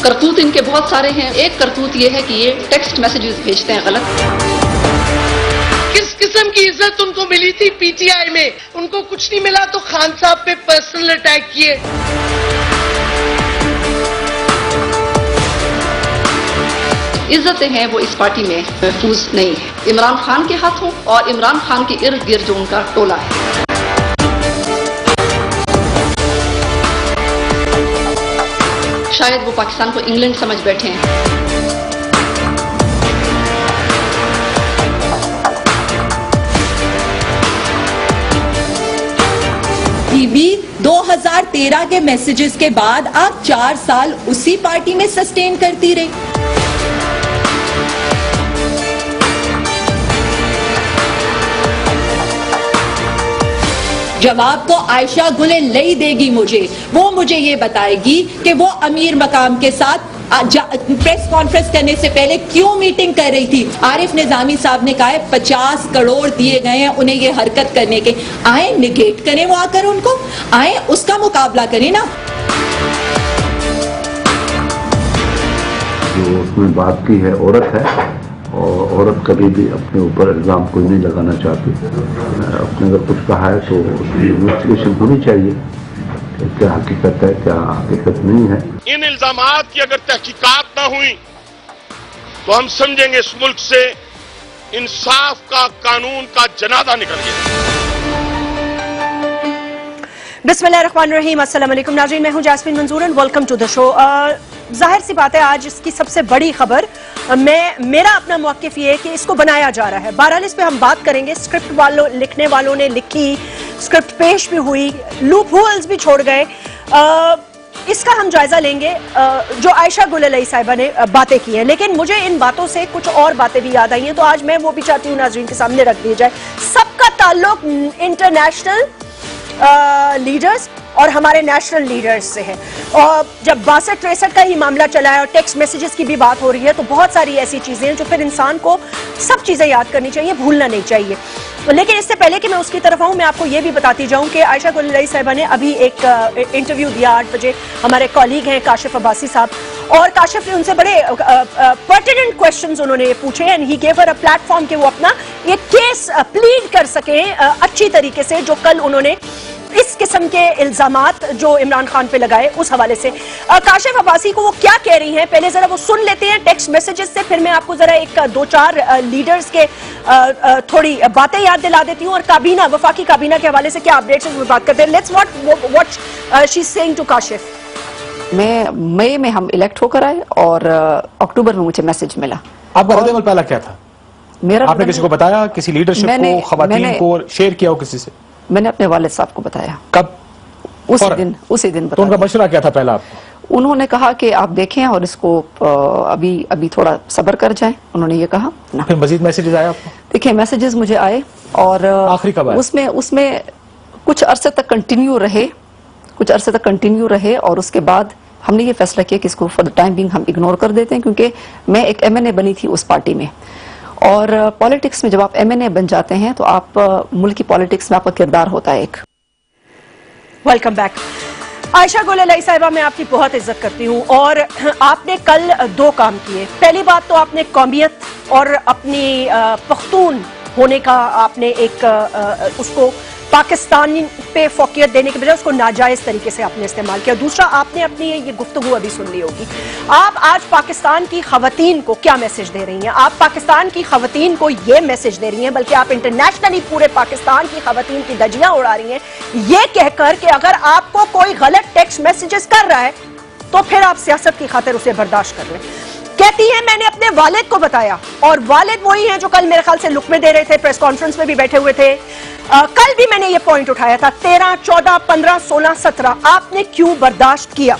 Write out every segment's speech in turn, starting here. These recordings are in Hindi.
करतूत इनके बहुत सारे हैं। एक करतूत ये है कि ये टेक्स्ट मैसेजेस भेजते हैं गलत। किस किस्म की इज्जत उनको मिली थी पीटीआई में, उनको कुछ नहीं मिला तो खान साहब पे पर्सनल अटैक किए। इज्जतें हैं वो इस पार्टी में महफूज नहीं है। इमरान खान के हाथों और इमरान खान के इर्द गिर्द जो उनका टोला है। शायद वो पाकिस्तान को इंग्लैंड समझ बैठे हैं। बीबी 2013 के मैसेजेस के बाद आप 4 साल उसी पार्टी में सस्टेन करती रही। जवाब तो आयशा गुल लई देगी मुझे। वो मुझे ये बताएगी कि वो अमीर मकाम के साथ प्रेस कॉन्फ्रेंस करने से पहले क्यों मीटिंग कर रही थी। आरिफ निजामी साहब ने कहा है 50 करोड़ दिए गए हैं उन्हें ये हरकत करने के। आए निगेट करें वो आकर, उनको आए उसका मुकाबला करें ना। जो उसमें बात की है औरत है, और औरत कभी भी अपने ऊपर इल्जाम कोई नहीं लगाना चाहती। अपने अगर कुछ कहा है तो उसकी इन्वेस्टिगेशन होनी चाहिए, क्या हकीकत है क्या हकीकत नहीं है। इन इल्जामात की अगर तहकीकात ना हुई तो हम समझेंगे इस मुल्क से इंसाफ का, कानून का जनाजा निकल गया। बिस्मिल्लाहिर्रहमानिर्रहीम, अस्सलाम वालेकुम नाज़रीन, मैं हूं Jasmeen Manzoor and welcome to the show. जाहिर सी बात है आज इसकी सबसे बड़ी खबर मेरा अपना मौक़िफ़ ये है कि इसको बनाया जा रहा है। बहरहाल इस पे हम बात करेंगे। स्क्रिप्ट वालों, लिखने वालों ने लिखी, स्क्रिप्ट पेश भी हुई, लूप होल्स भी छोड़ गए। इसका हम जायजा लेंगे जो आयशा गुल लई साहिबा ने बातें की हैं। लेकिन मुझे इन बातों से कुछ और बातें भी याद आई हैं, तो आज मैं वो भी चाहती हूँ नाज़रीन के सामने रख दी जाए। सबका ताल्लुक इंटरनेशनल लीडर्स और हमारे नेशनल लीडर्स से है। और जब 62-63 का ही मामला चला है और टेक्स्ट मैसेजेस की भी बात हो रही है, तो बहुत सारी ऐसी चीजें हैं जो फिर इंसान को सब चीजें याद करनी चाहिए, भूलना नहीं चाहिए। लेकिन इससे पहले कि मैं उसकी तरफ आऊं, मैं आपको ये भी बताती जाऊं कि आयशा गुल लई साहिबा ने अभी एक इंटरव्यू दिया 8 बजे। हमारे कॉलीग हैं काशिफ अब्बासी साहब, और काशिफ ने उनसे बड़े पर्टिनेंट क्वेश्चंस उन्होंने पूछे and he gave her a platform कि वो अपना एक केस प्लीड कर सके अच्छी तरीके से, जो कल उन्होंने इस किस्म के इल्जामात जो इमरान खान पे लगाए उस हवाले से। काशिफ अब्बासी को वो क्या कह रही हैं पहले जरा वो सुन लेते हैं टेक्स्ट मैसेजेस से, फिर मैं आपको जरा एक 2-4 लीडर्स के थोड़ी बातें याद दिला देती हूँ, और काबीना, वफाकी काबीना के हवाले से क्या अपडेट्स हैं बात करते हैं। Let's what she is saying to Kashif. मई में हम इलेक्ट होकर आए और अक्टूबर में मुझे मैसेज मिला। आपका रद्द-ए-अमल पहला क्या था? मेरा आपने किसी को बताया, किसी लीडरशिप को, खवातीन को शेयर किया हो किसी से? मैंने अपने वालिद साहब को बताया। कब? उसी दिन बताया। तो उनका मशवरा क्या था पहला आपको? उन्होंने कहा कि आप देखें और इसको अभी थोड़ा सब्र कर जाएं, उन्होंने ये कहा ना। फिर मजीद मैसेजेस आए आपको? देखिए मैसेजेस मुझे आए और आखिरी कब आए? उसमें कुछ अरसे तक कंटिन्यू रहे और उसके बाद हमने ये फैसला किया कि इसको फॉर द टाइम बिंग हम इग्नोर कर देते हैं, क्योंकि मैं एक MNA बनी थी उस पार्टी में, और पॉलिटिक्स में जब आप MNA बन जाते हैं तो आप मुल्क की पॉलिटिक्स में आपका किरदार होता है एक। Welcome back. आयशा गुल लई साहिबा, मैं आपकी बहुत इज्जत करती हूँ और आपने कल 2 काम किए। पहली बात तो आपने कौमियत और अपनी पख्तून होने का आपने एक उसको पाकिस्तानी पे फोकियत देने के बजाय उसको नाजायज तरीके से आपने इस्तेमाल किया। दूसरा, आपने अपनी ये गुफ्तगू अभी सुन ली होगी, आप आज पाकिस्तान की खवातीन को क्या मैसेज दे रही हैं? आप पाकिस्तान की खवातीन को ये मैसेज दे रही हैं, बल्कि आप इंटरनेशनली पूरे पाकिस्तान की खवातीन की धज्जियां उड़ा रही हैं, ये कहकर कि अगर आपको कोई गलत टेक्स्ट मैसेजेस कर रहा है तो फिर आप सियासत की खातिर उसे बर्दाश्त कर लें। कहती है मैंने अपने वालिद को बताया, और वालिद वही हैं जो कल मेरे ख्याल से लुक में दे रहे थे, प्रेस कॉन्फ्रेंस में भी बैठे हुए थे। कल भी मैंने ये पॉइंट उठाया था, 13, 14, 15, 16, 17 आपने क्यों बर्दाश्त किया?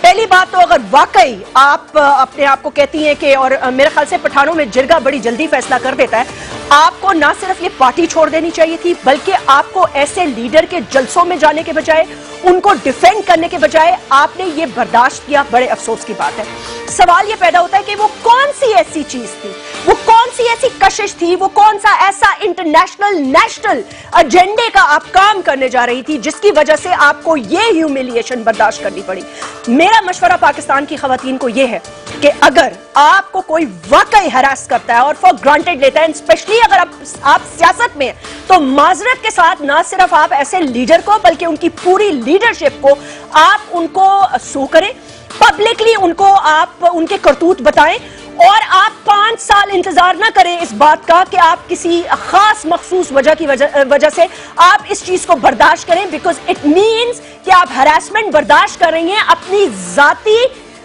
पहली बात तो अगर वाकई आप अपने आप को कहती हैं कि, और मेरे ख्याल से पठानों में जिरगा बड़ी जल्दी फैसला कर देता है, आपको ना सिर्फ ये पार्टी छोड़ देनी चाहिए थी, बल्कि आपको ऐसे लीडर के जलसों में जाने के बजाय, उनको डिफेंड करने के बजाय आपने ये बर्दाश्त किया। बड़े अफसोस की बात है। सवाल ये पैदा होता है कि वो कौन सी ऐसी चीज थी, वो कौन सी ऐसी कशिश थी, वो कौन सा ऐसा इंटरनेशनल नेशनल एजेंडे का आप काम करने जा रही थी जिसकी वजह से आपको ये ह्यूमिलिएशन बर्दाश्त करनी पड़ी। मेरा मशवरा पाकिस्तान की खवातीन को यह है कि अगर आपको कोई वाकई हरास करता है और फॉर ग्रांटेड लेता है, स्पेशली अगर आप सियासत में, तो माजरत के साथ ना सिर्फ आप ऐसे लीडर को बल्कि उनकी पूरी लीडरशिप को आप उनको सू करें, पब्लिकली उनको आप उनके करतूत बताएं, और आप 5 साल इंतजार ना करें इस बात का कि आप किसी खास मखसूस वजह की वजह से आप इस चीज को बर्दाश्त करें, बिकॉज इट मीन्स कि आप हरासमेंट बर्दाश्त कर रही हैं अपनी जाती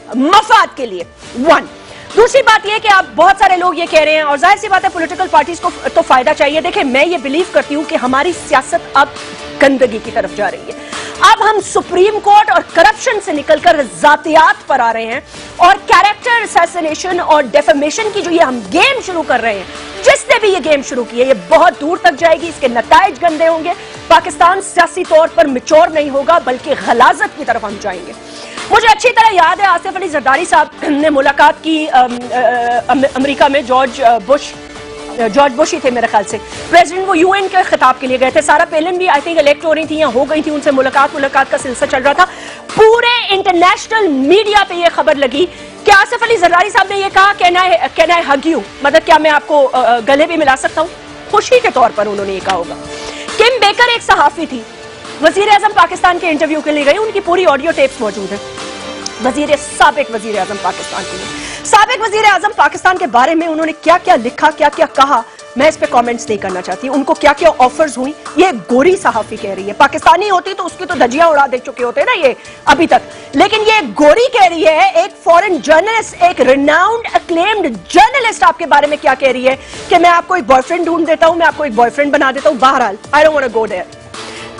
मफाद के लिए। वन, दूसरी बात यह कि आप बहुत सारे लोग ये कह रहे हैं, और जाहिर सी बात है पॉलिटिकल पार्टीज को तो फायदा चाहिए। देखिए, मैं ये बिलीव करती हूं कि हमारी सियासत अब गंदगी की तरफ जा रही है। अब हम सुप्रीम कोर्ट और करप्शन से निकलकर जातियात पर आ रहे हैं, और कैरेक्टर असैसिनेशन और डेफेमेशन की जो ये हम गेम शुरू कर रहे हैं, जिसने भी ये गेम शुरू की है, ये बहुत दूर तक जाएगी, इसके नताइज गंदे होंगे। पाकिस्तान सियासी तौर पर मैच्योर नहीं होगा, बल्कि गलाजत की तरफ हम जाएंगे। मुझे अच्छी तरह याद है आसिफ अली जरदारी साहब ने मुलाकात की अमेरिका में जॉर्ज बुश ही थे मेरे ख्याल से प्रेसिडेंट, वो यूएन के खिताब के लिए गए थे। सारा पेलन भी आई थिंक इलेक्ट हो रही थी या हो गई थी, उनसे मुलाकात का सिलसिला चल रहा था। पूरे इंटरनेशनल मीडिया पे ये खबर लगी कि आसिफ अली जरदारी साहब ने ये कहा, कैन आई हग यू, मतलब क्या मैं आपको गले भी मिला सकता हूँ, खुशी के तौर पर उन्होंने ये कहा होगा। किम बेकर एक सहाफी थी, वजीर आजम पाकिस्तान के इंटरव्यू के लिए गई, उनकी पूरी ऑडियो टेप्स मौजूद है। साबिक वजीर आजम पाकिस्तान के लिए, साबिक वजीर आजम पाकिस्तान के बारे में उन्होंने क्या क्या लिखा, क्या क्या कहा, मैं इस पे कमेंट्स नहीं करना चाहती। उनको क्या क्या ऑफर्स हुई, ये गोरी सहाफी कह रही है। पाकिस्तानी होती तो उसकी तो धजियां उड़ा दे चुके होते ना ये अभी तक, लेकिन ये गोरी कह रही है, एक फॉरेन जर्नलिस्ट, एक रिनाउंड अक्लेम्ड जर्नलिस्ट आपके बारे में क्या कह रही है कि मैं आपको एक बॉयफ्रेंड ढूंढ देता हूं, मैं आपको एक बॉयफ्रेंड बना देता हूं। बहरहाल, I don't want to go there.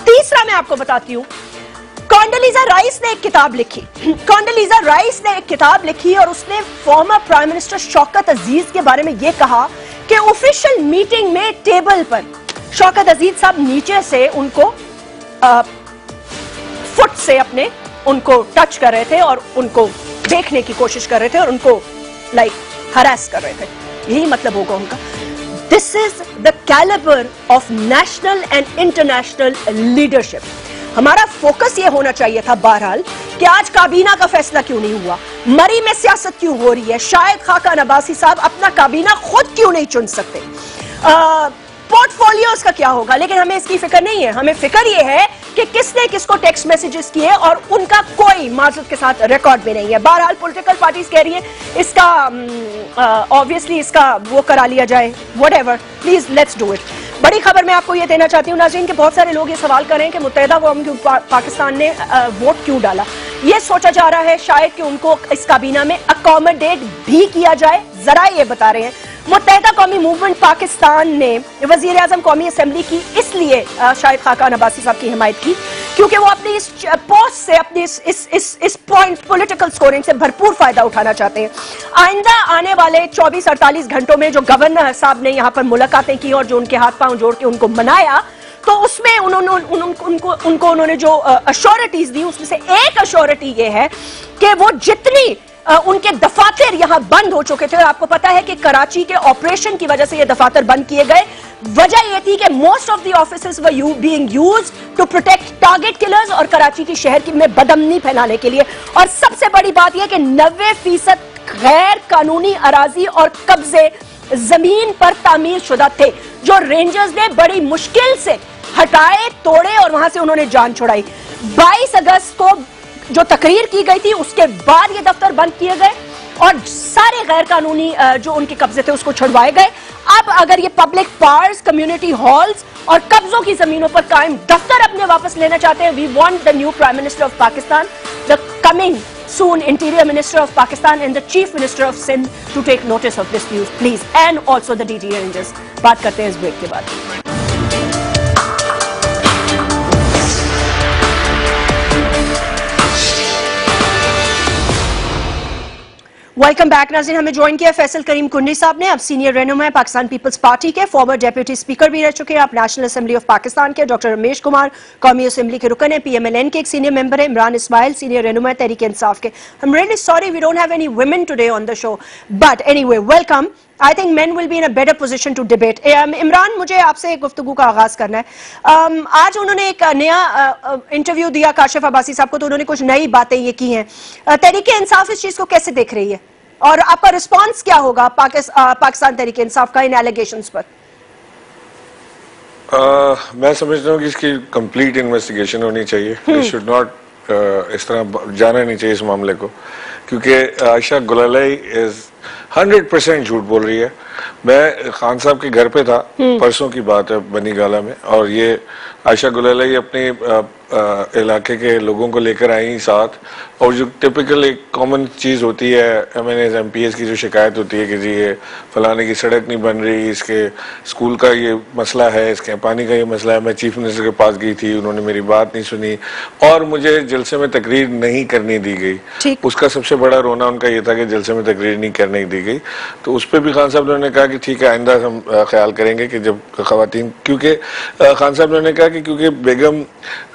तीसरा मैं आपको बताती हूं, कॉन्डोलीजा राइस ने एक किताब लिखी। कॉन्डोलीजा राइस ने एक किताब लिखी और उसने फॉर्मर प्राइम मिनिस्टर शौकत अजीज के बारे में यह कहा कि ऑफिशियल मीटिंग में टेबल पर शौकत अजीज साहब नीचे से उनको फुट से अपने उनको टच कर रहे थे और उनको देखने की कोशिश कर रहे थे और उनको हरास कर रहे थे। यही मतलब होगा उनका। This is the calibre of national and international leadership. हमारा फोकस ये होना चाहिए था बहरहाल कि आज काबीना का फैसला क्यों नहीं हुआ, मरी में सियासत क्यों हो रही है, शायद खाकान अब्बासी साहब अपना काबीना खुद क्यों नहीं चुन सकते, पोर्टफोलियोज का क्या होगा, लेकिन हमें इसकी फिक्र नहीं है। हमें फिक्र ये है कि किसने किसको टेक्स्ट मैसेजेस किए और उनका कोई माजरत के साथ रिकॉर्ड भी नहीं है। बहरहाल पॉलिटिकल पार्टीज कह रही है इसका ऑब्वियसली इसका वो करा लिया जाए, whatever, please let's do it. बड़ी खबर मैं आपको ये देना चाहती हूँ नाज़रीन कि बहुत सारे लोग ये सवाल करें कि मुत्तहिदा कौम पाकिस्तान ने वोट क्यों डाला। ये सोचा जा रहा है शायद कि उनको इस काबीना में अकोमोडेट भी किया जाए। जरा ये बता रहे हैं, मुत्तहिदा कौमी मूवमेंट पाकिस्तान ने वजीर आजम कौमी असेंबली की इसलिए शायद खाकान अब्बासी साहब की हिमायत की क्योंकि वो अपनी इस पोस्ट से, अपनी इस पॉइंट पॉलिटिकल स्कोरिंग से भरपूर फायदा उठाना चाहते हैं। आइंदा आने वाले 24-48 घंटों में जो गवर्नर साहब ने यहाँ पर मुलाकातें की और जो उनके हाथ पांव जोड़ के उनको मनाया, तो उसमें उन्होंने जो अश्योरिटीज दी, उसमें से एक अश्योरिटी ये है कि वो जितनी उनके दफातर यहां बंद हो चुके थे, और आपको पता है कि कराची के ऑपरेशन की वजह से ये दफातर बंद किए गए। वजह यह थी कि most of the offices were being used to protect target killers और कराची की शहर की में बदअमनी फैलाने के लिए। और सबसे बड़ी बात यह कि 90% गैर कानूनी अराजी और कब्जे जमीन पर तामीर शुदा थे, जो रेंजर्स ने बड़ी मुश्किल से हटाए, तोड़े और वहां से उन्होंने जान छुड़ाई। 22 अगस्त को जो तकरीर की गई थी उसके बाद ये दफ्तर बंद किए गए और सारे गैर कानूनी जो उनके कब्जे थे उसको छुड़वाए गए। अब अगर ये पब्लिक पार्क्स, कम्युनिटी हॉल्स और कब्जों की जमीनों पर कायम दफ्तर अपने वापस लेना चाहते हैं, we want the new prime minister of Pakistan, the coming soon Interior Minister of Pakistan and the Chief Minister of Sindh to take notice of this news, please, and also the DT Rangers. बात करते हैं इस ब्रेक के बाद। वेलकम बैक नाज़रीन। हमें ज्वाइन किया फैसल करीम कुन्नी साहब ने, अब सीनियर रहनुमा है पाकिस्तान पीपल्स पार्टी के, फॉर्मर डेप्यूटी स्पीकर भी रह चुके हैं, आप नेशनल असेंबली ऑफ पाकिस्तान के। डॉक्टर रमेश कुमार कौमी असेंबली के रुकन है, PMLN के एक सीनियर मेंबर है। इमरान इस्माइल सीनियर रहनुमा है तहरीक इंसाफ के। I'm really sorry we don't have any women today on the show, but anyway, welcome. I think men will be in a better position to debate. Imran, मुझे आपसे एक गुफ्तगू का आगाज करना है। आज उन्होंने एक नया इंटरव्यू दिया काशिफ अब्बासी साहब को, तो उन्होंने कुछ नई बातें ये की हैं। तहरीक इंसाफ इस चीज को कैसे देख रही है और आपका रिस्पांस क्या होगा पाकिस्तान तहरीक इंसाफ का इन एलिगेशंस पर? मैं समझता हूँ कि इसकी कंप्लीट इन्वेस्टिगेशन होनी चाहिए। शुड नॉट इस तरह जाना नहीं चाहिए इस मामले को, क्योंकि आयशा गुलालाई इज 100% झूठ बोल रही है। मैं खान साहब के घर पे था, परसों की बात है, बनी गाला में, और ये आयशा गुलालाई अपने इलाके के लोगों को लेकर आई साथ, और जो टिपिकल एक कॉमन चीज होती है MNAs MPs की जो शिकायत होती है कि जी ये फलाने की सड़क नहीं बन रही, इसके स्कूल का ये मसला है, इसके पानी का ये मसला है। मैं चीफ मिनिस्टर के पास गई थी, उन्होंने मेरी बात नहीं सुनी और मुझे जलसे में तकरीर नहीं करनी दी गई। उसका सबसे बड़ा रोना उनका ये था कि जलसे में तकरीर नहीं करने दी गई। तो उस पर भी खान साहब ने कहा कि ठीक है, आइंदा हम ख्याल करेंगे कि जब खवातीन, क्योंकि खान साहब ने कहा कि क्योंकि बेगम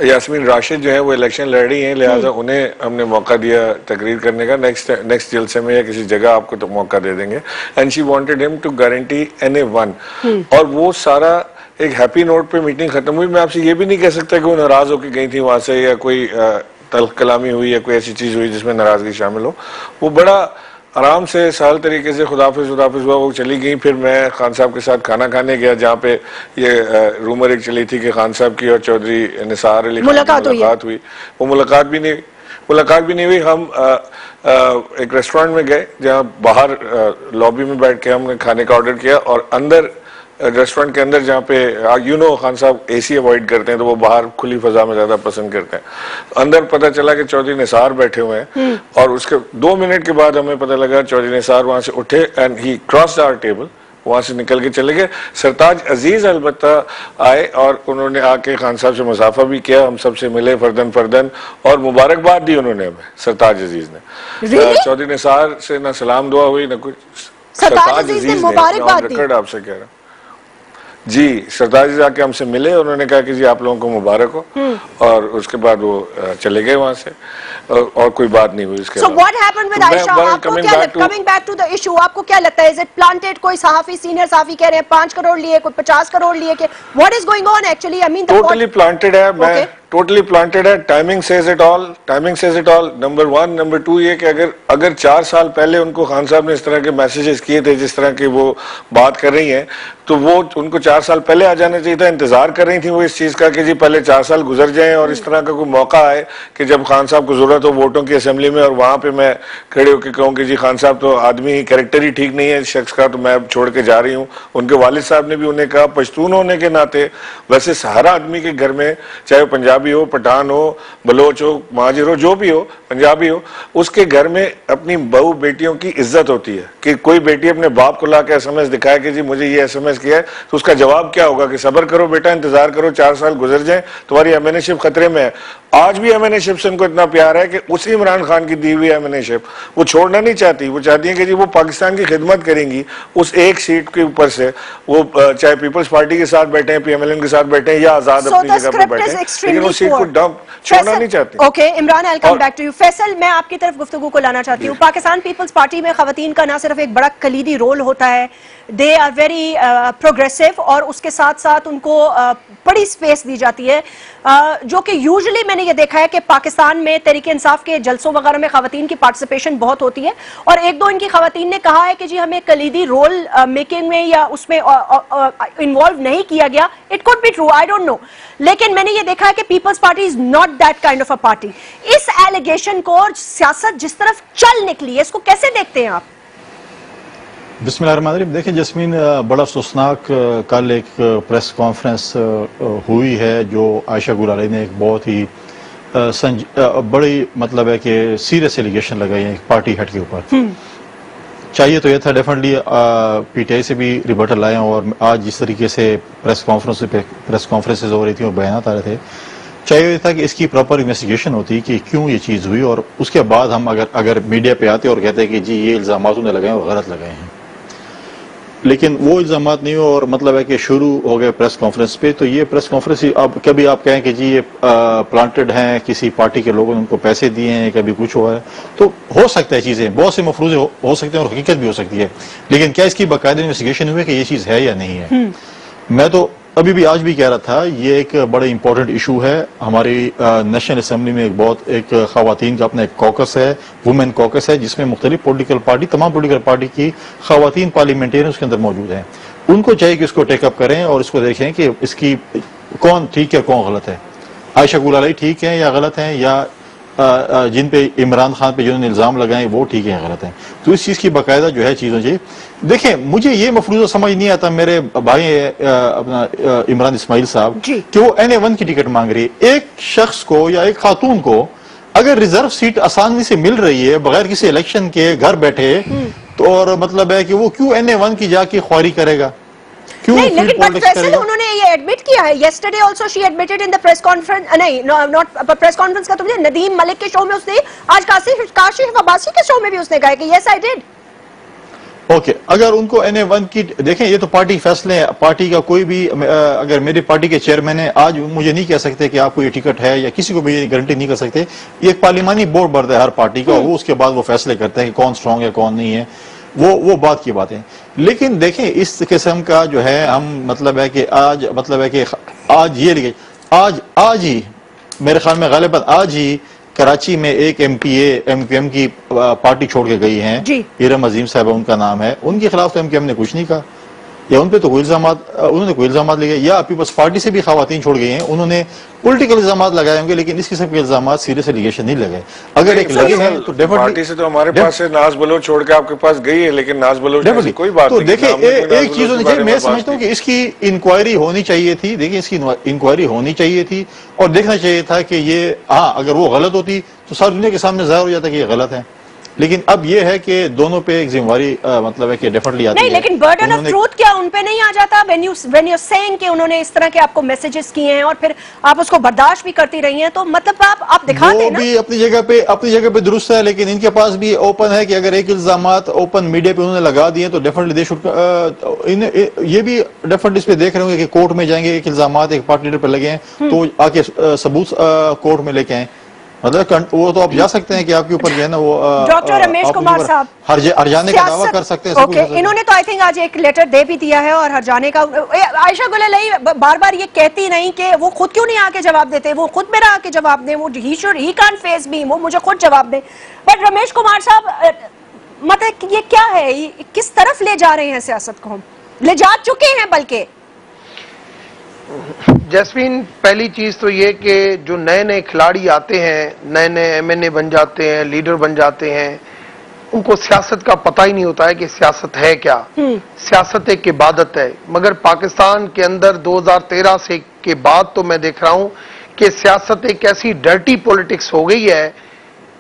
यास्मीन राशिद जो है वो इलेक्शन लड़ रही हैं, लिहाजा उन्हें हमने मौका दिया तकरीर करने का, नेक्स्ट जलसे में या किसी जगह आपको तो मौका दे देंगे। And she wanted him to guarantee NA1, और वो सारा एक हैप्पी नोट पे मीटिंग खत्म हुई। मैं आपसे ये भी नहीं कह सकता कि वो नाराज होकर गई थी वहां से, या कोई तल्ख कलामी हुई या कोई ऐसी चीज हुई जिसमें नाराजगी शामिल हो। वो बड़ा आराम से सहल तरीके से खुदाफिज हुआ, वो चली गई। फिर मैं खान साहब के साथ खाना खाने गया, जहाँ पे ये रूमर एक चली थी कि खान साहब की और चौधरी निसार अली मुलाकात हुई। वो मुलाकात भी नहीं हुई। हम एक रेस्टोरेंट में गए, जहाँ बाहर लॉबी में बैठ के हमने खाने का ऑर्डर किया, और अंदर रेस्टोरेंट के अंदर जहाँ पे खान साहब AC अवॉइड करते हैं, तो वो बाहर खुली फजा में ज्यादा पसंद करते हैं। अंदर पता चला कि चौधरी निसार बैठे हुए हैं, और उसके 2 मिनट के बाद हमें पता लगा चौधरी निसार वहां से उठे and he crossed our table, वहां से निकल के चले गए। सरताज अजीज अलबत्ता आए और उन्होंने आके खान साहब से मुसाफा भी किया, हम सबसे मिले फर्दन और मुबारकबाद दी उन्होंने हमें, सरताज अजीज ने। चौधरी निसार से ना सलाम दुआ हुई ना कुछ, सरताज अजीज ने मुबारकबाद दी। आपसे कह रहा हूँ जी, सरदार जी आके हमसे मिले, उन्होंने कहा कि जी आप लोगों को मुबारक हो, और उसके बाद वो चले गए वहां से, और कोई बात नहीं हुई इसके बाद। So what happened with Aisha? आपको क्या लगता है, coming back to the issue, आपको क्या लगता है, is it planted? कोई सहाफी, सीनियर सहाफी कह रहे हैं 5 करोड़ लिए, कोई 50 करोड़ लिए, के what is going on actually? I mean totally planted है, मैं टोटली प्लांटेड है। Timing says it all. Number 1, number 2 ये कि अगर 4 साल पहले उनको खान साहब ने इस तरह के मैसेजेस किए थे, जिस तरह की वो बात कर रही हैं, तो वो उनको 4 साल पहले आ जाना चाहिए था। इंतजार कर रही थी वो इस चीज का कि जी पहले 4 साल गुजर जाएं और इस तरह का कोई मौका आए कि जब खान साहब को जरूरत हो वोटों की असेंबली में, और वहां पे मैं खड़े होकर कहूँ कि जी खान साहब तो आदमी ही, कैरेक्टर ही ठीक नहीं है इस शख्स का, तो मैं छोड़ के जा रही हूँ। उनके वालिद साहब ने भी उन्हें कहा, पश्तून होने के नाते, वैसे हर आदमी के घर में, चाहे वो पंजाबी हो, पठान हो, बलोच हो, महाजिर हो, जो भी हो, पंजाबी हो, उसके घर में अपनी बहू बेटियों की इज्जत होती है। कि कोई बेटी अपने बाप को ला के SMS दिखाए कि जी मुझे ये SMS किया है, तो उसका जवाब क्या होगा कि सब्र करो बेटा, इंतजार करो, 4 साल गुजर जाए, तुम्हारी MNA-शिप खतरे में है। आज भी MNA-शिप से उनको इतना प्यार है कि उसी इमरान खान की दी हुई MNA-शिप वो छोड़ना नहीं चाहती। वो चाहती है कि जी वो पाकिस्तान की खिदमत करेंगी उस एक सीट के ऊपर से, वो चाहे पीपल्स पार्टी के साथ बैठे हैं, PMLN के साथ बैठे हैं, या आजाद अपनी जगह पर बैठे हैं, लेकिन वो सीट को डंप छोड़ना नहीं चाहती। Okay Imran, I will come back to you. Faisal, मैं आपकी तरफ गुफ्तगू को लाना चाहती हूँ। पाकिस्तान पीपल्स पार्टी में खवातीन का ना सिर्फ एक बड़ा कलीदी रोल होता है, दे आर वेरी प्रोग्रेसिव, और उसके साथ साथ उनको बड़ी स्पेस दी जाती है, जो कि यूजुअली मैंने ये देखा है कि पाकिस्तान में तहरीक इंसाफ के जलसों वगैरह में खवातीन की पार्टिसिपेशन बहुत होती है, और 1-2 इनकी खवातीन ने कहा है कि जी हमें कलीदी रोल मेकिंग में या उसमें इन्वॉल्व नहीं किया गया। It could be true, I don't know, लेकिन मैंने ये देखा है कि Peoples Party is not that kind of a party. इस एलिगेशन को, सियासत जिस तरफ चल निकली है, इसको कैसे देखते हैं आप? बिस्मिल्लाहिर्रहमानिर्रहीम। देखिए जस्मीन, बड़ा अफसोसनाक कल एक प्रेस कॉन्फ्रेंस हुई है, जो आयशा गुलालाई ने एक बहुत ही बड़ी मतलब है कि सीरियस एलिगेशन लगाई है एक पार्टी हेड के ऊपर। चाहिए तो यह था डेफिनेटली PTI से भी रिबर्टल आए, और आज जिस तरीके से प्रेस कॉन्फ्रेंसेज हो रही थी और बयान आ रहे थे, चाहिए था कि इसकी प्रॉपर इन्वेस्टिगेशन होती कि क्यों ये चीज हुई, और उसके बाद हम अगर मीडिया पे आते और कहते हैं कि जी ये इल्जाम उन्होंने लगाए और गलत लगाए हैं, लेकिन वो इल्जाम नहीं हो और मतलब है कि शुरू हो गए प्रेस कॉन्फ्रेंस पे। तो ये प्रेस कॉन्फ्रेंस अब कभी आप कहें कि जी ये प्लांटेड हैं, किसी पार्टी के लोगों ने उनको पैसे दिए हैं, कभी कुछ हुआ है, तो हो सकता है चीजें बहुत से मफरूजे हो सकते हैं और हकीकत भी हो सकती है, लेकिन क्या इसकी बाकायदा इन्वेस्टिगेशन हुई कि ये चीज है या नहीं है। मैं तो अभी भी आज भी कह रहा था ये एक बड़ा इंपॉर्टेंट इशू है। हमारी नेशनल असेंबली में एक खवातीन का अपना एक कॉकस है, वुमेन कॉकस है, जिसमें मुख्तलिफ पॉलिटिकल पार्टी, तमाम पॉलिटिकल पार्टी की खवातीन पार्लियामेंटेरियन उसके अंदर मौजूद हैं। उनको चाहिए कि इसको टेकअप करें और इसको देखें कि इसकी कौन ठीक है कौन गलत है। आयशा गुलाली ठीक है या गलत है, या जिन पे इमरान खान पे जिन्होंने इल्जाम लगाए वो ठीक है या गलत है। तो इस चीज की बाकायदा जो है चीजों चाहिए। देखें, मुझे ये मफरूजा समझ नहीं आता, मेरे भाई अपना इमरान इस्माइल साहब, कि वो NA1 की टिकट मांग रही है। एक शख्स को या एक खातून को अगर रिजर्व सीट आसानी से मिल रही है बगैर किसी इलेक्शन के घर बैठे, तो और मतलब है कि वो क्यों NA1 की जाके ख्वारी करेगा, क्यों? नहीं, लेकिन बट फैसल उन्होंने ये एडमिट किया है। Yesterday also she admitted in the press conference, नहीं नॉट प्रेस कॉन्फ्रेंस का, तो मुझे नदीम मलिक के शो में उसने, आज काशिफ अब्बासी के शो में भी उसने कहा कि यस आई डिड। ओके, अगर उनको NA1 की, देखें ये तो पार्टी फैसले हैं, पार्टी का कोई भी, अगर मेरी पार्टी के चेयरमैन है आज मुझे नहीं कह सकते कि आपको ये टिकट है, या किसी को भी ये गारंटी नहीं कर सकते। ये एक पार्लिमानी बोर्ड बनता है हर पार्टी का, वो उसके बाद वो फैसले करते हैं कि कौन स्ट्रांग है कौन नहीं है, वो बात की बात है। लेकिन देखें इस किस्म का जो है हम मतलब है कि आज मतलब है कि आज ये लिखे आज ही मेरे ख्याल में गालिबन आज ही कराची में एक MPM की पार्टी छोड़ के गई हैं, इरम अजीम साहब उनका नाम है, उनके खिलाफ तो MPM ने कुछ नहीं कहा, या उन पे तो कोई उन्होंने कोई इल्जाम लिए, या पीपल्स पार्टी से भी खवातीन छोड़ गई हैं, उन्होंने पॉलिटिकल इल्जाम लगाए होंगे, लेकिन इस किस्म के इल्जाम सीरियस एलिगेशन नहीं लगे। अगर एक लगे हैं तो पार्टी से तो हमारे पास से नाज बलोच छोड़ के आपके पास गई है, लेकिन नाज बलोच में कोई बात तो नहीं। देखिए एक चीज होनी चाहिए, मैं समझता हूँ कि इसकी इंक्वायरी होनी चाहिए थी। देखिए इसकी इंक्वायरी होनी चाहिए थी और देखना चाहिए था कि ये, हाँ अगर वो गलत होती तो सारी दुनिया के सामने जाहिर हो जाता कि ये गलत है, लेकिन अब ये है कि दोनों पे एक जिम्मेवारी मतलब है कि डेफिनेटली आती है। नहीं, लेकिन बर्डन ऑफ ट्रूथ क्या उन पे नहीं आ जाता? व्हेन यू सेइंग कि उन्होंने इस तरह के आपको मैसेजेस किए हैं और फिर आप उसको बर्दाश्त भी करती रही हैं, तो मतलब आप दिखा देना। वो भी अपनी जगह पे दुरुस्त है, लेकिन इनके पास भी ओपन है कि अगर एक इल्जामात ओपन मीडिया पे उन्होंने लगा दिए तो डेफिनेटली दे शुड, ये भी डेफिनेटली इस पे देख रहे होंगे कि कोर्ट में जाएंगे, एक इल्जामात एक पार्टी लीडर पे लगे हैं तो आके सबूत कोर्ट में लेके आए, मतलब वो तो आप जा सकते हैं कि आपके ऊपर जो है ना वो डॉक्टर रमेश कुमार साहब हरजाने का दावा कर सकते हैं। ओके, इन्होंने तो आई थिंक आज एक लेटर दे भी दिया है और हरजाने का। आयशा गुलाली बार बार ये कहती नहीं कि वो खुद क्यों नहीं आके जवाब देते, वो खुद मेरा आके जवाब दें, वो ही कांट फेस मी, वो मुझे खुद जवाब दें। बट रमेश कुमार साहब, मतलब ये क्या है, किस तरफ ले जा रहे हैं सियासत को? हम ले जा चुके हैं बल्कि। जैस्मीन, पहली चीज तो ये कि जो नए नए खिलाड़ी आते हैं, नए नए MNA बन जाते हैं, लीडर बन जाते हैं, उनको सियासत का पता ही नहीं होता है कि सियासत है क्या। सियासत एक इबादत है, मगर पाकिस्तान के अंदर 2013 से के बाद तो मैं देख रहा हूं कि सियासत एक ऐसी डर्टी पॉलिटिक्स हो गई है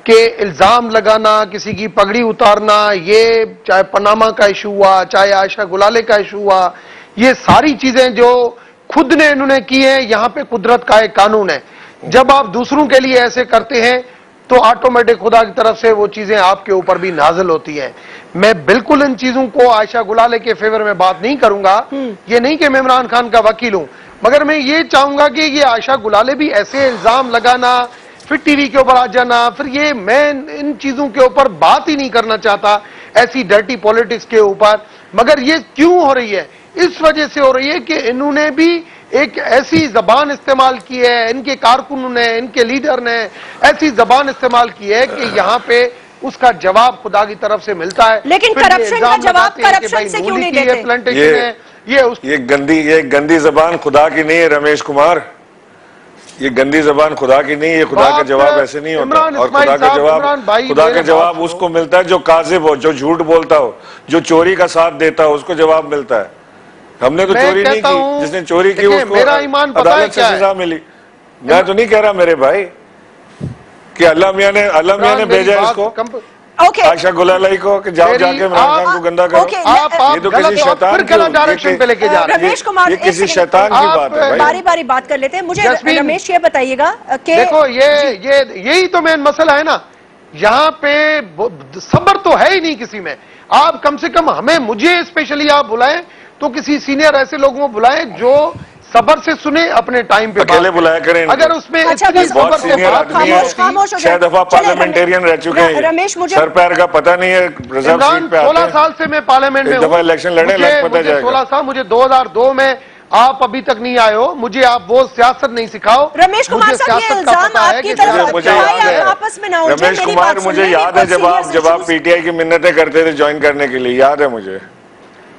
कि इल्जाम लगाना, किसी की पगड़ी उतारना, ये चाहे पनामा का इशू हुआ, चाहे आयशा गुलाले का इशू हुआ, ये सारी चीजें जो खुद ने इन्होंने की है, यहां पे कुदरत का एक कानून है। जब आप दूसरों के लिए ऐसे करते हैं तो ऑटोमेटिक खुदा की तरफ से वो चीजें आपके ऊपर भी नाजिल होती हैं। मैं बिल्कुल इन चीजों को आयशा गुलाले के फेवर में बात नहीं करूंगा, ये नहीं कि मैं इमरान खान का वकील हूं, मगर मैं ये चाहूंगा कि ये आयशा गुलाले भी ऐसे इल्जाम लगाना, फिर टीवी के ऊपर आ जाना, फिर ये, मैं इन चीजों के ऊपर बात ही नहीं करना चाहता, ऐसी डर्टी पॉलिटिक्स के ऊपर। मगर ये क्यों हो रही है? इस वजह से हो रही है कि इन्होंने भी एक ऐसी जबान इस्तेमाल की है, इनके कारकुनों ने, इनके लीडर ने ऐसी जबान इस्तेमाल की है कि यहाँ पे उसका जवाब खुदा की तरफ से मिलता है। लेकिन करप्शन का जवाब करप्शन से क्यों नहीं देते? ये गंदी जबान खुदा की नहीं है रमेश कुमार, ये गंदी जबान खुदा की नहीं है। खुदा का जवाब ऐसे नहीं होता, और खुदा का जवाब उसको मिलता है जो काजिब हो, जो झूठ बोलता हो, जो चोरी का साथ देता हो, उसको जवाब मिलता है। हमने तो चोरी नहीं की, जिसने चोरी की उसको अदालत से सजा मिली। मैं तो नहीं कह रहा मेरे भाई कि अल्लाह मियां ने भेजा इसको। आयशा गुलालाई को कि जाओ जाके इमरान खान को गंदा करो। आप ये तो किसी शैतान गलत डायरेक्शन पे लेके जा रहे हैं। रमेश कुमार, ये किसी शैतान की बात है। बारी बारी बात कर लेते हैं। मुझे रमेश ये बताइएगा कि देखो यही तो मेन मसला है ना, यहाँ पे सब्र तो है ही नहीं किसी में। आप कम से कम मुझे स्पेशली आप बुलाएं तो किसी सीनियर ऐसे लोगों को बुलाएं जो सबर से सुने, अपने टाइम पे अकेले बुलाया करें। अगर उसमें बहुत सीनियर आदमी है, 6 दफा पार्लियामेंटेरियन रह चुके हैं, रमेश मुझे सर पैर का पता नहीं है, रिजर्व सीट पे आते हैं। 16 साल से मैं पार्लियामेंट में हूं, इलेक्शन लड़े लग पता जाएगा। 16 साल, मुझे 2002 में आप अभी तक नहीं आए हो, मुझे आप वो सियासत नहीं सिखाओ। रमेश कुमार साहब, ये इल्जाम आपकी तरफ मुझे आपस में ना रमेश कुमार, मुझे याद है जब आप पीटीआई की मिन्नतें करते थे ज्वाइन करने के लिए, याद है मुझे।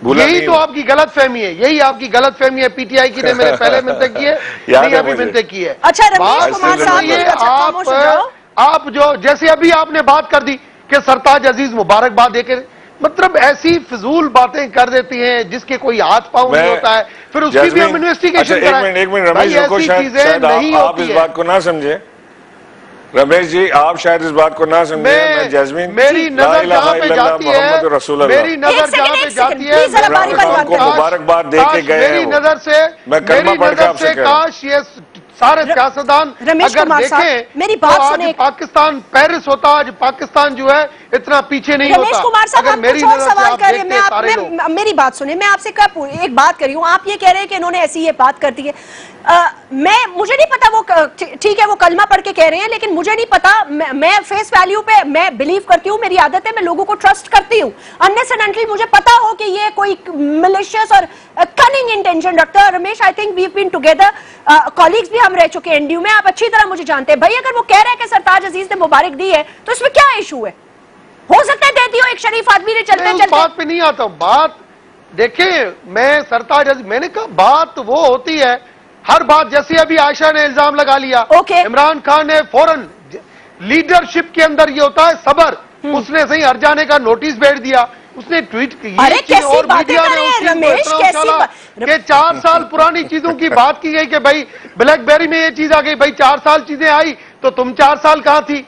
यही तो आपकी गलत फहमी है, यही आपकी गलत फहमी है। पीटीआई की ने मेरे पहले मिलते की है, नहीं अभी मिलते की है। अच्छा रमेश कुमार साहब, आप जो जैसे अभी आपने बात कर दी कि सरताज अजीज मुबारकबाद देके, मतलब ऐसी फिजूल बातें कर देती हैं जिसके कोई हाथ पांव नहीं होता है, फिर उसकी भी हम इन्वेस्टिगेशन कराएं। एक मिनट रमेश, ऐसी चीजें नहीं आप इस बात को ना समझे। रमेश जी, आप शायद इस बात को ना समझे। मैं जैस्मीन, मेरी नजर जहां पे जाती है, मेरी नजर जहां पे जाती है, मुबारकबाद दे के गए। मेरी नजर से, मैं कलमा पढ़ के आपसे कह रहा हूं, काश ये सारे सियासतदान अगर देखें मेरी तो बात आज सुने। पाकिस्तान पेरिस होता, आज पाकिस्तान जो है इतना पीछे नहीं होता। रमेश कुमार साहब, अगर मेरी नजर से आप देखते हैं सारे लोग। मेरी बात सुने, मैं आपसे एक बात करी हूँ, आप ये कह रहे हैं कि इन्होंने ऐसी ये बात कर दी है। मुझे नहीं पता, वो ठीक है वो कलमा पढ़ के कह रहे हैं, लेकिन मुझे नहीं पता। मैं फेस वैल्यू पे मैं बिलीव करती हूँ, मेरी आदत है, मैं लोगों को ट्रस्ट करती हूँ अननेसेसरली। मुझे पता हो कि ये कोई मलिशियस और कनिंग इंटेंशन रखता है। Ramesh, I think we been together, colleagues भी हम रह चुके हैं एनडीयू में, आप अच्छी तरह मुझे जानते हैं। भाई अगर वो कह रहे हैं कि सरताज अजीज ने मुबारक दी है तो इसमें क्या इशू है? हो सकता है देती हो एक शरीफ आदमी ने, चलते चलते। बात पे नहीं आता बात। देखिए, मैं सरताज अजीज, मैंने कहा बात वो होती है हर बात, जैसे अभी आयशा ने इल्जाम लगा लिया, इमरान खान ने फौरन, लीडरशिप के अंदर ये होता है सबर, उसने सही हर जाने का नोटिस भेज दिया, उसने ट्वीट की और मीडिया ने कि 4 साल पुरानी चीजों की बात की गई कि भाई ब्लैकबेरी में ये चीज आ गई, भाई 4 साल चीजें आई तो तुम 4 साल कहां थी।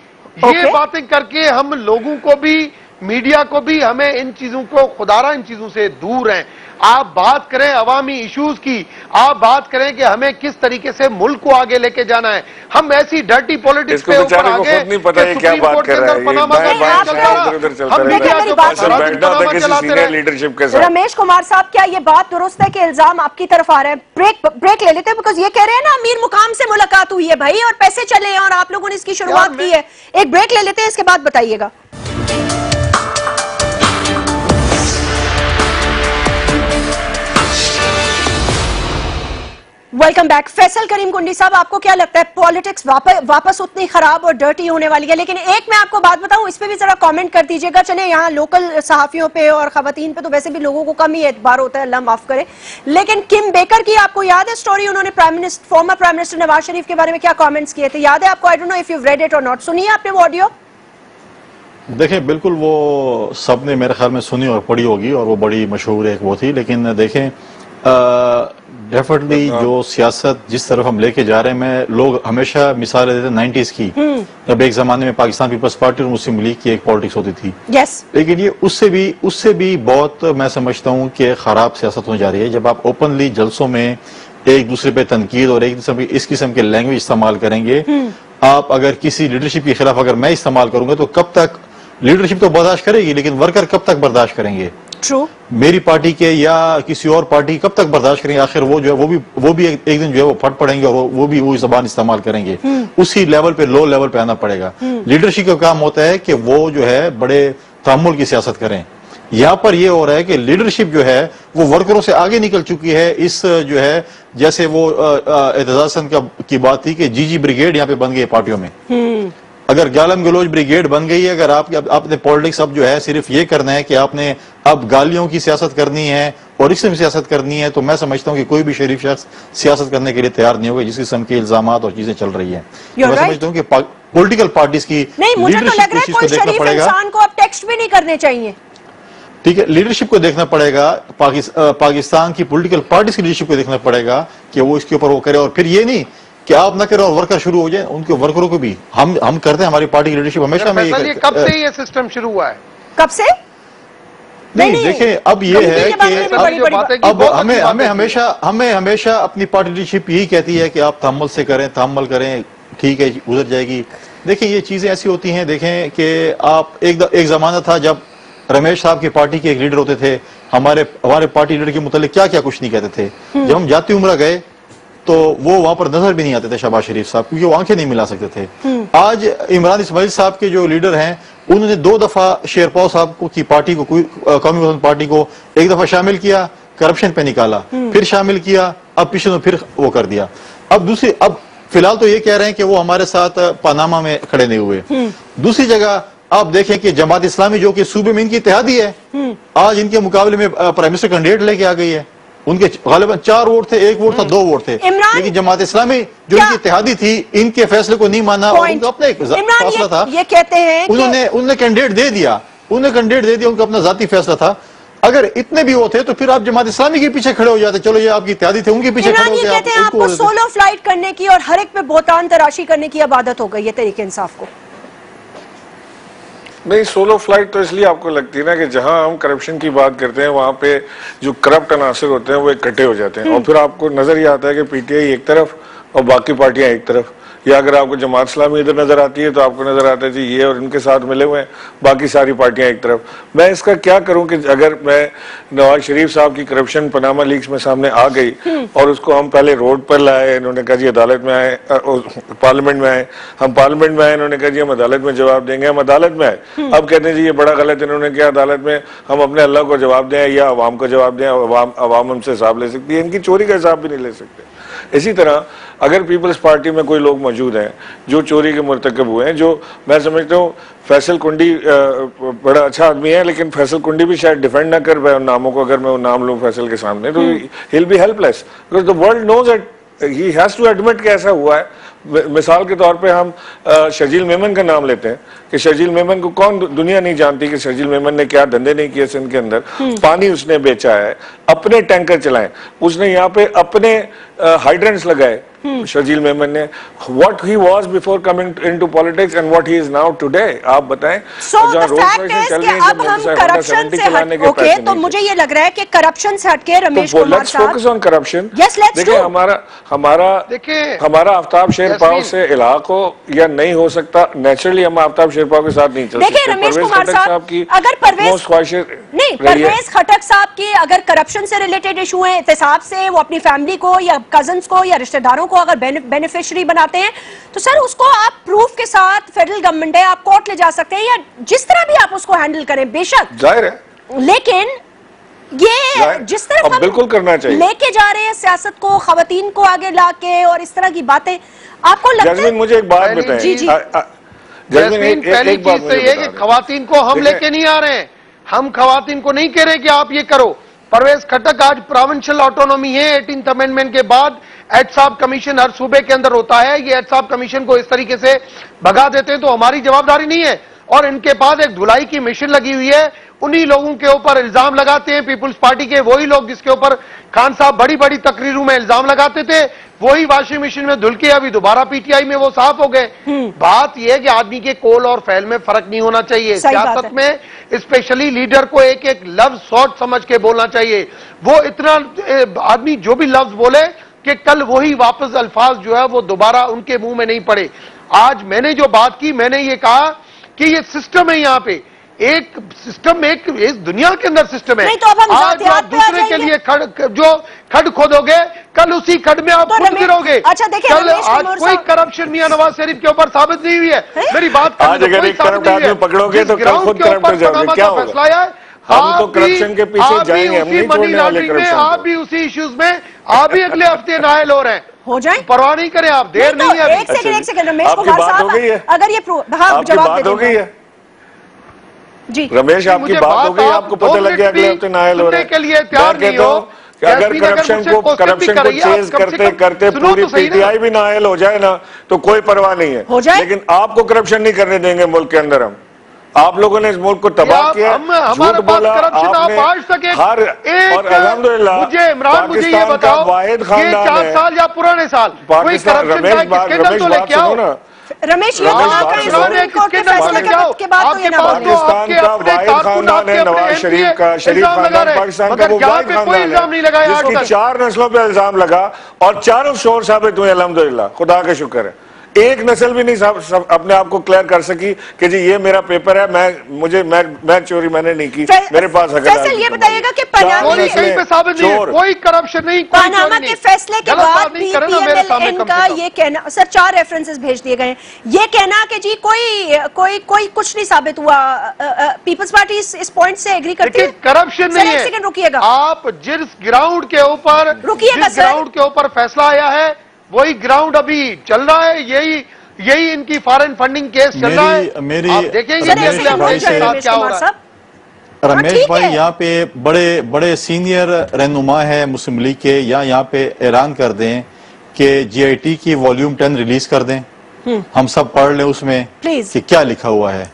ये बातें करके हम लोगों को भी, मीडिया को भी, हमें इन चीजों को, खुदारा इन चीजों से दूर हैं। आप बात करें अवामी इश्यूज की, आप बात करें कि हमें किस तरीके से मुल्क को आगे लेके जाना है। हम ऐसी डर्टी पॉलिटिक्स पे ऊपर आगे, नहीं पता है क्या बात कर रहा है लीडरशिप के साथ। रमेश कुमार साहब, क्या ये बात दुरुस्त है कि इल्जाम आपकी तरफ आ रहे हैं? ब्रेक ले लेते हैं, बिकॉज ये कह रहे हैं ना अमीर मुकाम से मुलाकात हुई है भाई और पैसे चले हैं और आप लोगों ने इसकी शुरुआत की है। एक ब्रेक ले लेते हैं, इसके बाद बताइएगा। Welcome back. फैसल करीम कुंडी साहब, आपको क्या लगता है पॉलिटिक्स वापस उतनी खराब और डर्टी होने वाली है? लेकिन एक मैं आपको बात बताऊं, इस पे भी जरा कमेंट कर दीजिएगा। चले यहाँ लोकल सहाफियों पे और खवातीन पे तो वैसे भी लोगों को कम ही एतबार होता है, अल्लाह माफ करे, लेकिन किम बेकर की आपको याद है स्टोरी? उन्होंने former prime minister Nawaz Sharif के बारे में क्या कॉमेंट्स किए थे, याद है आपको? आई don't know if you read it और नॉट। सुनिए आपने वो ऑडियो? देखिए, बिल्कुल वो सबने मेरे ख्याल में सुनी और पढ़ी होगी और वो बड़ी मशहूर एक वो थी। लेकिन देखें, डेफिनेटली जो सियासत जिस तरफ हम लेके जा रहे हैं, मैं लोग हमेशा मिसाल देते हैं 90s की, जब एक जमाने में पाकिस्तान पीपल्स पार्टी और मुस्लिम लीग की एक पॉलिटिक्स होती थी। लेकिन ये उससे भी बहुत, मैं समझता हूँ कि खराब सियासत होने जा रही है। जब आप ओपनली जलसों में एक दूसरे पे तनकीद और इस किस्म के लैंग्वेज इस्तेमाल करेंगे, आप अगर किसी लीडरशिप के खिलाफ अगर मैं इस्तेमाल करूंगा तो कब तक लीडरशिप तो बर्दाश्त करेगी, लेकिन वर्कर कब तक बर्दाश्त करेंगे? True. मेरी पार्टी के या किसी और पार्टी कब तक बर्दाश्त करेंगे? आखिर वो जो है वो भी एक दिन जो है वो फट पड़ेंगे और वो भी वही जबान इस्तेमाल करेंगे। उसी लेवल पे, लो लेवल पे आना पड़ेगा। लीडरशिप का काम होता है कि वो जो है बड़े तहम्मुल की सियासत करें। यहाँ पर ये हो रहा है कि लीडरशिप जो है वो वर्करों से आगे निकल चुकी है। इस जो है, जैसे वो एतजाज हसन की बात थी कि जीजी ब्रिगेड यहाँ पे बन गई पार्टियों में। अगर गालम गलोच ब्रिगेड बन गई है, अगर आपने पॉलिटिक्स अब जो है सिर्फ ये करना है कि आपने अब गालियों की सियासत करनी है और इस किस्म सियासत करनी है, तो मैं समझता हूँ कि कोई भी शरीफ शख्स सियासत करने के लिए तैयार नहीं होगा जिस किस्म के इल्जामात और चीजें चल रही हैं। मैं समझता हूँ कि पॉलिटिकल पार्टीज की लीडरशिप को चीज को देखना पड़ेगा। अब टेक्स्ट भी नहीं करने चाहिए, ठीक है, लीडरशिप को देखना पड़ेगा। पाकिस्तान की पॉलिटिकल पार्टीज की लीडरशिप को देखना पड़ेगा कि वो इसके ऊपर वो करे। और फिर ये नहीं कि आप ना करें और वर्कर शुरू हो जाए, उनके वर्करों को भी हम करते हैं, हमारी पार्टी की लीडरशिप हमेशा में ये कब से ये सिस्टम शुरू हुआ है? कब से? नहीं देखें, अब ये है कि अब हमें हमेशा अपनी पार्टी लीडरशिप यही कहती है कि आप तहम्मुल से करें, तहम्मुल करें, ठीक है गुजर जाएगी। देखिए ये चीजें ऐसी होती हैं, देखें कि आप एक जमाना था जब रमेश साहब की पार्टी के एक लीडर होते थे, हमारे पार्टी लीडर के मुतालिक क्या क्या कुछ नहीं कहते थे। जब हम जाती उम्र गए तो वो वहां पर नजर भी नहीं आते थे शहबाज शरीफ साहब, क्योंकि वो आंखें नहीं मिला सकते थे। आज इमरान इस्माइल साहब के जो लीडर हैं, उन्होंने 2 दफा शेरपाव साहब की पार्टी को, कौमी वतन पार्टी को एक दफा शामिल किया, करप्शन पे निकाला, फिर शामिल किया, अब पिछले फिर वो कर दिया। अब फिलहाल तो ये कह रहे हैं कि वो हमारे साथ पनामा में खड़े नहीं हुए। दूसरी जगह आप देखें कि जमात इस्लामी जो कि सूबे में इनकी इत्तेहादी है, आज इनके मुकाबले में प्राइम मिनिस्टर कैंडिडेट लेके आ गई है। उनके गालिबन 4 वोट थे, 1 वोट था, 2 वोट थे, लेकिन जमात इस्लामी जो इनकी इत्तेहादी थी, इनके फैसले को नहीं माना, उनका अपना एक फैसला था। ये कहते हैं उन्होंने कैंडिडेट दे दिया, उनका अपना जाती फैसला था। अगर इतने भी वो थे तो फिर आप जमात इस्लामी के पीछे खड़े हो जाते, चलो ये आपकी इत्तेहादी थे, उनके पीछे खड़े हो जाते। कहते हैं आपको सोलो फ्लाइट करने की और हर एक पे बोतान तराशी करने की अब आदत हो गई है तरीके इंसाफ को। नहीं, सोलो फ्लाइट तो इसलिए आपको लगती है ना कि जहां हम करप्शन की बात करते हैं वहां पे जो करप्ट अनासर होते हैं वो इकट्ठे हो जाते हैं, और फिर आपको नजर ये आता है कि पीटीआई एक तरफ और बाकी पार्टियां एक तरफ, या अगर आपको जमात इस्लामी इधर नजर आती है तो आपको नजर आता है जी ये और इनके साथ मिले हुए हैं, बाकी सारी पार्टियां एक तरफ। मैं इसका क्या करूं कि अगर मैं नवाज शरीफ साहब की करप्शन पनामा लीक्स में सामने आ गई और उसको हम पहले रोड पर लाए, इन्होंने कहा जी अदालत में आए, पार्लियामेंट में आए, हम पार्लियामेंट में आए, इन्होंने कहा जी हम अदालत में जवाब देंगे, हम अदालत में आए, अब कहते हैं जी ये बड़ा गलत इन्होंने किया, अदालत में हम अपने अल्लाह को जवाब दें या अवाम को जवाब दें, अवाम हमसे हिसाब ले सकती है, इनकी चोरी का हिसाब भी नहीं ले सकते। इसी तरह अगर पीपल्स पार्टी में कोई लोग मौजूद हैं जो चोरी के मुर्तकब हुए हैं, जो मैं समझता हूँ फैसल कुंडी बड़ा अच्छा आदमी है, लेकिन फैसल कुंडी भी शायद डिफेंड ना कर पाए उन नामों को, अगर मैं उन नाम लूँ फैसल के सामने तो he will be helpless, because the world knows that he has to admit कि ऐसा हुआ है। मिसाल के तौर पे हम शर्जील मेमन का नाम लेते हैं कि शर्जील मेमन को कौन दुनिया नहीं जानती कि शर्जील मेमन ने क्या धंधे नहीं किए सिंध के अंदर, पानी उसने बेचा है, अपने टैंकर चलाए, उसने यहाँ पे अपने हाइड्रेंट्स लगाए शर्जील मेमन ने। What he was before coming into politics and what he is now today, आप बताएं। अब हम करप्शन से हटके, तो मुझे ये लग रहा है कि करप्शन से हटके रमेश कुमार साहब फोकस ऑन करप्शन। देखिए हमारा आफ्ताब शेरपाव से इलाक हो या नहीं हो सकता, नेचुरली हम आफ्ताब शेरपाव के साथ नहीं चल सकते। देखिए रमेश कुमार साहब की अगर परवेज खटक साहब की अगर करप्शन से रिलेटेड इशू है, एहतसाब से वो अपनी फैमिली को या कजन्स को या रिश्तेदारों को अगर बेनिफिशियरी बनाते हैं तो सर उसको आप प्रूफ के साथ, फेडरल गवर्नमेंट है, आप कोर्ट ले जा सकते हैं या जिस तरह भी आप उसको हैंडल करें, बेशक जाहिर है, लेकिन ये जिस तरह हम बिल्कुल करना चाहिए लेके जा रहे हैं सियासत को, खवातीन को आगे लाके और इस तरह की बातें, आपको लगता है? जैस्मिन मुझे एक बात बताएं। जी जी जैस्मिन, पहली चीज तो ये कि खवातीन को हम लेके नहीं आ रहे हैं, हम खवातीन को नहीं कह रहे कि आप ये करो। परवेज खटक आज प्रोविंशियल ऑटोनॉमी है, 18th अमेंडमेंट के बाद एहतसाब कमीशन हर सूबे के अंदर होता है, ये एहतसाब कमीशन को इस तरीके से भगा देते हैं तो हमारी जवाबदारी नहीं है। और इनके पास एक धुलाई की मिशन लगी हुई है, उन्हीं लोगों के ऊपर इल्जाम लगाते हैं, पीपुल्स पार्टी के वही लोग जिसके ऊपर खान साहब बड़ी बड़ी तकरीरों में इल्जाम लगाते थे, वही वॉशिंग मशीन में धुल के अभी दोबारा पीटीआई में वो साफ हो गए। बात यह है कि आदमी के कोल और फैल में फर्क नहीं होना चाहिए। सियासत में स्पेशली लीडर को एक एक लफ्ज सोच समझ के बोलना चाहिए। वो इतना आदमी जो भी लफ्ज बोले कि कल वही वापस अल्फाज जो है वो दोबारा उनके मुंह में नहीं पड़े। आज मैंने जो बात की, मैंने ये कहा कि ये सिस्टम है, यहाँ पे एक सिस्टम, एक इस दुनिया के अंदर सिस्टम है। तो आज आप दूसरे के लिए खड खोदोगे, कल उसी खड में आप खुद गिरोगे। अच्छा देखिए, कल आज कोई करप्शन मियां नवाज शरीफ के ऊपर साबित नहीं हुई है। मेरी बात आज अगर एक करप्ट आदमी पकड़ोगे तो कल खुद करप्ट हो जाओगे, क्या होगा? हम तो करप्शन के पीछे जाएंगे, हम नहीं छोड़ने वाले करप्शन। आप भी उसी इश्यूज में, आप भी अगले हफ्ते नायल हो रहे हैं, हो जाए, परवाह नहीं करें आप, देर नहीं है। एक सेकंड रमेश कुमार साहब, अगर ये जवाब हो गई है जी रमेश, आपकी बात हो गई, आपको पता लग गया अगले हफ्ते नायल हो रहे हैं के लिए तैयार नहीं हो कि अगर करप्शन को चेज करते करते पूरी पीटीआई भी नायल हो जाए ना तो कोई परवाह नहीं है, लेकिन आपको करप्शन नहीं करने देंगे मुल्क के अंदर हम। आप लोगों ने इस मुल्क को तबाह किया, हमारे पास करप्शन आप बांट सके। और अल्हम्दुलिल्लाह मुझे इमरान मुझे ये बताओ कि 4 साल या पुराने साल कोई करप्शन का स्कैंडल तो लेके आओ। रमेश, ये सुप्रीम कोर्ट के फैसले के बाद तो ये ना पाकिस्तान का वाहिद खानदान है नवाज शरीफ का, शरीफ खानदान पाकिस्तान का वो वाहिद खानदान है जिसकी 4 नस्लों पे इल्जाम लगा और चारों शोर साबित हुए। अल्हम्दुलिल्लाह, खुदा का शुक्र है, एक नस्ल भी नहीं अपने आप को क्लियर कर सकी कि जी ये मेरा पेपर है, मैं चोरी मैंने नहीं की, मेरे पास फैसल ये बताइएगा कि कोई करप्शन नहीं, पनामा के फैसले के बाद बीपीएमएल का ये कहना, सर 4 रेफरेंसेस भेज दिए गए, ये कहना कि जी कोई कुछ नहीं साबित हुआ, पीपल्स पार्टी इस पॉइंट से एग्री करती है? करप्शन नहीं है। सेकंड रुकिएगा, आप जिस ग्राउंड के ऊपर फैसला आया है वही ग्राउंड अभी चल रहा है, यही इनकी फॉरेन फंडिंग केस चल रहा है। आप देखेंगे क्या हो रहा है। रमेश भाई यहाँ पे बड़े सीनियर रहनुमा है मुस्लिम लीग के, यहाँ पे ऐलान कर दें कि GIT की वॉल्यूम 10 रिलीज कर दें, हम सब पढ़ लें उसमें कि क्या लिखा हुआ है।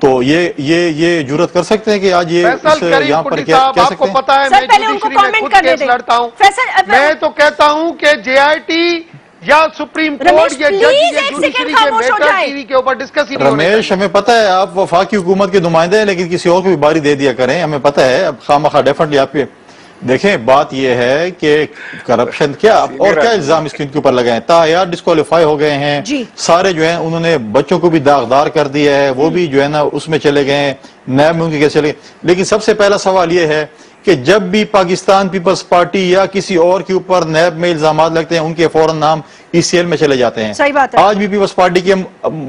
तो ये जुर्रत कर सकते हैं कि आज ये यहाँ पर क्या सकते आपको हैं? पता है, मैं जुडिशरी में खुद केस लड़ता हूँ। मैं तो कहता हूँ कि JIT या सुप्रीम कोर्ट या जज या जुडिशरी के मैटर टीवी के ऊपर डिस्कस ही नहीं होने। रमेश, हमें पता है आप वफाकी हुकूमत के नुमाइंदे हैं, लेकिन किसी और को भी बारी दे दिया करें, हमें पता है। अब खामखा डेफिनेटली आप देखें, बात यह है कि करप्शन क्या और क्या इल्जाम इसके इनके ऊपर लगाए, तायार डिस्क्वालीफाई हो गए हैं सारे जो है, उन्होंने बच्चों को भी दागदार कर दिया है, वो भी जो है ना उसमें चले गए हैं, नैब में उनके कैसे चले गए। लेकिन सबसे पहला सवाल यह है कि जब भी पाकिस्तान पीपल्स पार्टी या किसी और के ऊपर नैब में इल्जाम लगते हैं, उनके फौरन नाम ECL में चले जाते हैं। सही बात है। आज भी पीपल्स पार्टी के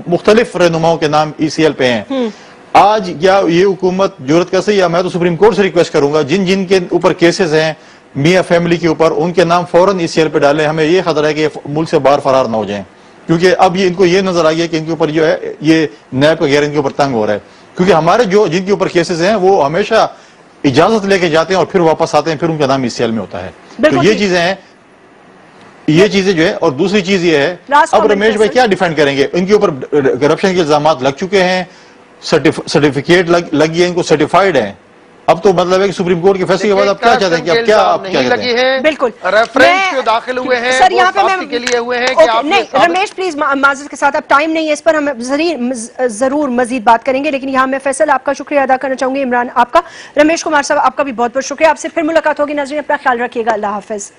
मुख्तलिफ रहनुमाओं के नाम ECL पे हैं। आज क्या ये हुकूमत जरूरत कर सही, या मैं तो सुप्रीम कोर्ट से रिक्वेस्ट करूंगा जिन के ऊपर केसेस हैं मियां फैमिली के ऊपर, उनके नाम फौरन ECL पे डालें। हमें ये खतरा है कि मुल्क से बाहर फरार ना हो जाएं, क्योंकि अब इनको ये नजर आ गया कि इनके ऊपर जो है ये नैब का गैर इनके ऊपर तंग हो रहा है, क्योंकि हमारे जिनके ऊपर केसेस हैं वो हमेशा इजाजत लेके जाते हैं और फिर वापस आते हैं, फिर उनका नाम ECL में होता है। तो ये चीजें हैं, ये चीजें जो है। और दूसरी चीज ये है, अब रमेश भाई क्या डिफेंड करेंगे? इनके ऊपर करप्शन के इल्जाम लग चुके हैं, सर्टिफिकेट लग गया, इनको सर्टिफाइड है। अब तो मतलब है कि सुप्रीम कोर्ट के फैसले के बाद आप क्या चाहते हैं कि अब क्या आप क्या कहते हैं? बिल्कुल रेफरेंस जो दाखिल हुए हैं सर, यहाँ पे मैं के लिए हुए हैं कि आप नहीं रमेश प्लीज माजरत के साथ, अब टाइम नहीं है, इस पर हम जरूर मजीद बात करेंगे, लेकिन यहाँ मैं फैसल आपका शुक्रिया अदा करना चाहूंगी, इमरान आपका, रमेश कुमार साहब आपका भी बहुत बहुत शुक्रिया। आपसे फिर मुलाकात होगी नाज़रीन, अपना ख्याल रखिएगा, अल्लाह हाफिज।